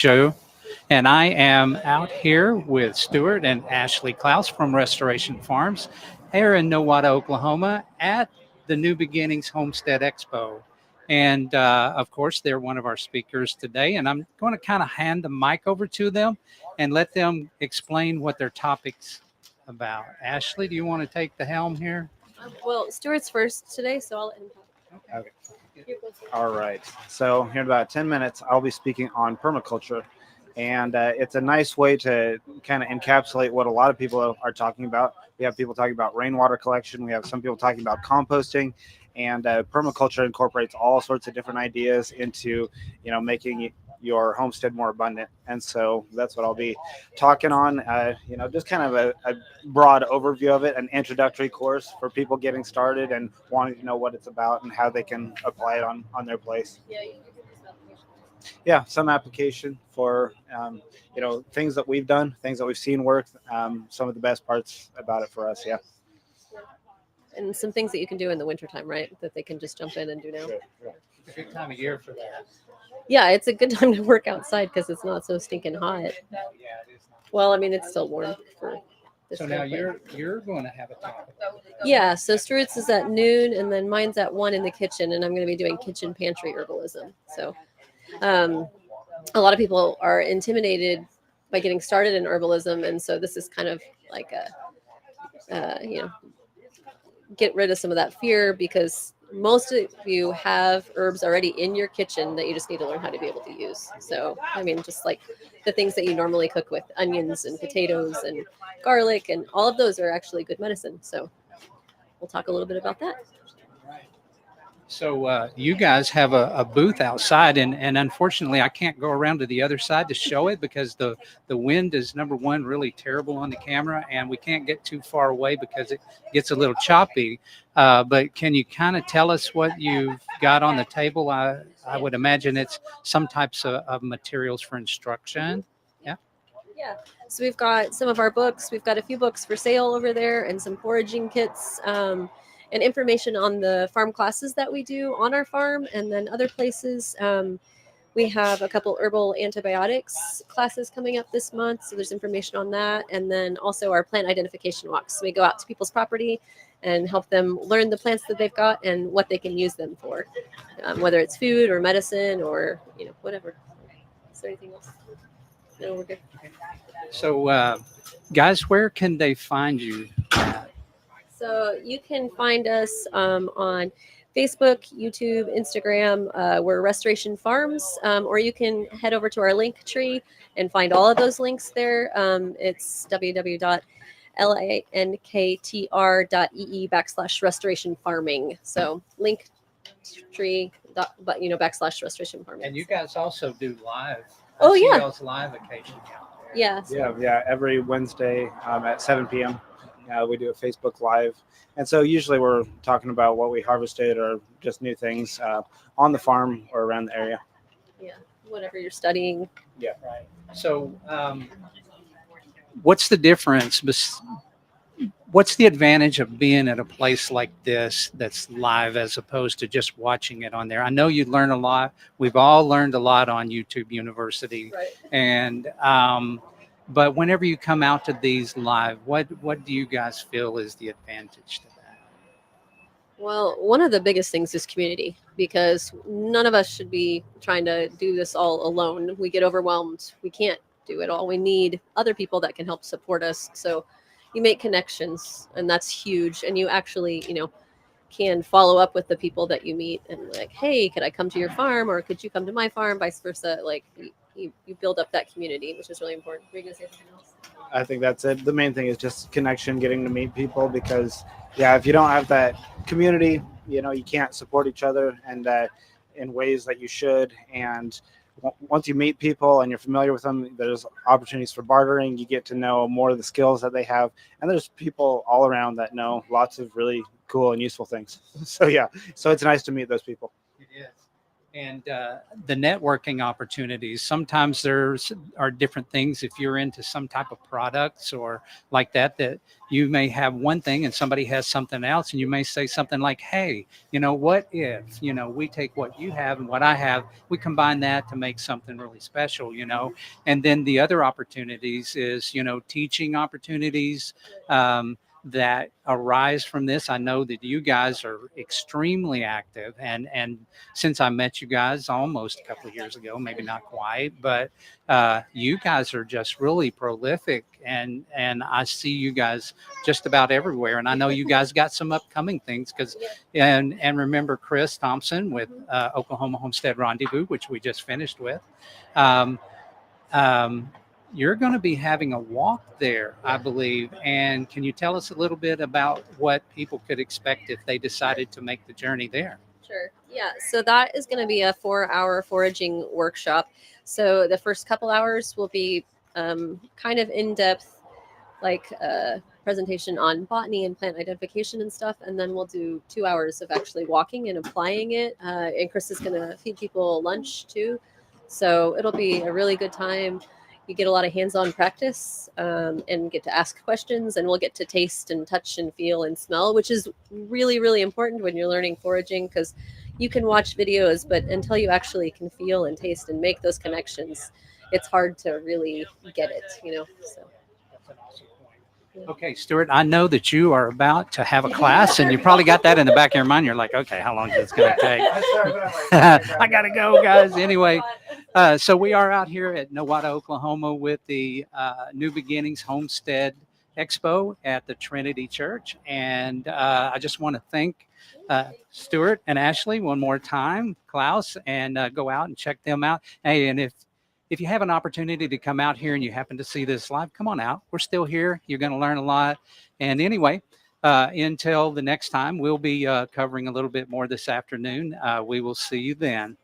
Show, and I am out here with Stewart and Ashley Clouse from Restoration Farms here in Nowata, Oklahoma at the New Beginnings Homestead Expo. And of course, they're one of our speakers today, and I'm going to kind of hand the mic over to them and let them explain what their topic's about. Ashley, do you want to take the helm here? Well, Stewart's first today, so I'll let him talk. Okay. All right. So, here in about 10 minutes, I'll be speaking on permaculture. And it's a nice way to kind of encapsulate what a lot of people are talking about. We have people talking about rainwater collection. We have some people talking about composting. And permaculture incorporates all sorts of different ideas into, making your homestead more abundant. And so that's what I'll be talking on, just kind of a broad overview of it, an introductory course for people getting started and wanting to know what it's about and how they can apply it on their place. Yeah, you can do this application. Yeah, some application for, things that we've done, things that we've seen work, some of the best parts about it for us. Yeah. And some things that you can do in the wintertime, right? That they can just jump in and do now. Sure. It's a good time of year for that. Yeah, it's a good time to work outside because it's not so stinking hot. Yeah, it is. Well, I mean, it's still warm for this So time, now but- you're going to have a topic. Yeah, so Stewart's is at noon, and then mine's at 1 in the kitchen, and I'm going to be doing kitchen pantry herbalism. So a lot of people are intimidated by getting started in herbalism, and so this is kind of like get rid of some of that fear, because most of you have herbs already in your kitchen that you just need to learn how to be able to use. So, I mean, just like the things that you normally cook with onions and potatoes and garlic, and all of those are actually good medicine. So we'll talk a little bit about that. So you guys have a booth outside, and unfortunately I can't go around to the other side to show it because the wind is, number one, really terrible on the camera, and we can't get too far away because it gets a little choppy. But can you kind of tell us what you've got on the table? I would imagine it's some types of materials for instruction. Yeah. So we've got some of our books. We've got a few books for sale over there, and some foraging kits. And information on the farm classes that we do on our farm and then other places. We have a couple herbal antibiotics classes coming up this month, so there's information on that. And then also our plant identification walks. So we go out to people's property and help them learn the plants that they've got and what they can use them for, whether it's food or medicine or whatever. Is there anything else? No, we're good. So guys, where can they find you? So you can find us on Facebook, YouTube, Instagram. We're Restoration Farms, or you can head over to our link tree and find all of those links there. It's www.linktr.ee/restoration farming. So link tree, /restoration farming. And you guys also do live. Oh, I see yeah. y'all's live occasionally out there. Yeah. So Yeah. Every Wednesday at 7 p.m. We do a Facebook Live. And so usually we're talking about what we harvested or just new things on the farm or around the area. yeah, whatever you're studying. Yeah. Right. So what's the difference? What's the advantage of being at a place like this that's live as opposed to just watching it on there? I know you learn a lot. We've all learned a lot on YouTube University. Right. And but whenever you come out to these live, what do you guys feel is the advantage to that? Well, one of the biggest things is community, because none of us should be trying to do this all alone. We get overwhelmed. We can't do it all. We need other people that can help support us. So you make connections, and that's huge. And you actually, can follow up with the people that you meet and like, hey, could I come to your farm, or could you come to my farm, vice versa. Like you build up that community, which is really important. Were you gonna say something else? I think that's it. The main thing is just connection, getting to meet people, because if you don't have that community, you can't support each other and in ways that you should. And once you meet people and you're familiar with them, there's opportunities for bartering. You get to know more of the skills that they have, and there's people all around that know lots of really cool and useful things. So so it's nice to meet those people. It is. And the networking opportunities. Sometimes are different things. If you're into some type of products or like that, that you may have one thing and somebody has something else, and you may say something like, "Hey, what if we take what you have and what I have, we combine that to make something really special." And then the other opportunities is teaching opportunities. That arise from this. I know that you guys are extremely active, and since I met you guys almost a couple of years ago, maybe not quite, but you guys are just really prolific, and I see you guys just about everywhere. And I know you guys got some upcoming things because and remember Chris Thompson with Oklahoma Homestead Rendezvous, which we just finished with. Um, um, you're going to be having a walk there, I believe. And can you tell us a little bit about what people could expect if they decided to make the journey there? Sure. Yeah. So that is going to be a 4-hour foraging workshop. So the first couple hours will be kind of in depth, like presentation on botany and plant identification and stuff. And then we'll do 2 hours of actually walking and applying it. And Chris is going to feed people lunch too. So it'll be a really good time. You get a lot of hands-on practice and get to ask questions, and we'll get to taste and touch and feel and smell, which is really, really important when you're learning foraging, because you can watch videos, but until you actually can feel and taste and make those connections, it's hard to really get it, So. That's an awesome point. Okay, Stewart, I know that you are about to have a class, and you probably got that in the back of your mind. You're like, okay, how long is this going to take? I got to go, guys. Anyway, so we are out here at Nowata, Oklahoma with the New Beginnings Homestead Expo at the Trinity Church. And I just want to thank Stewart and Ashley one more time, Clouse, and go out and check them out. Hey, and if you have an opportunity to come out here and you happen to see this live, come on out. We're still here. You're going to learn a lot. And anyway, until the next time, we'll be covering a little bit more this afternoon. We will see you then.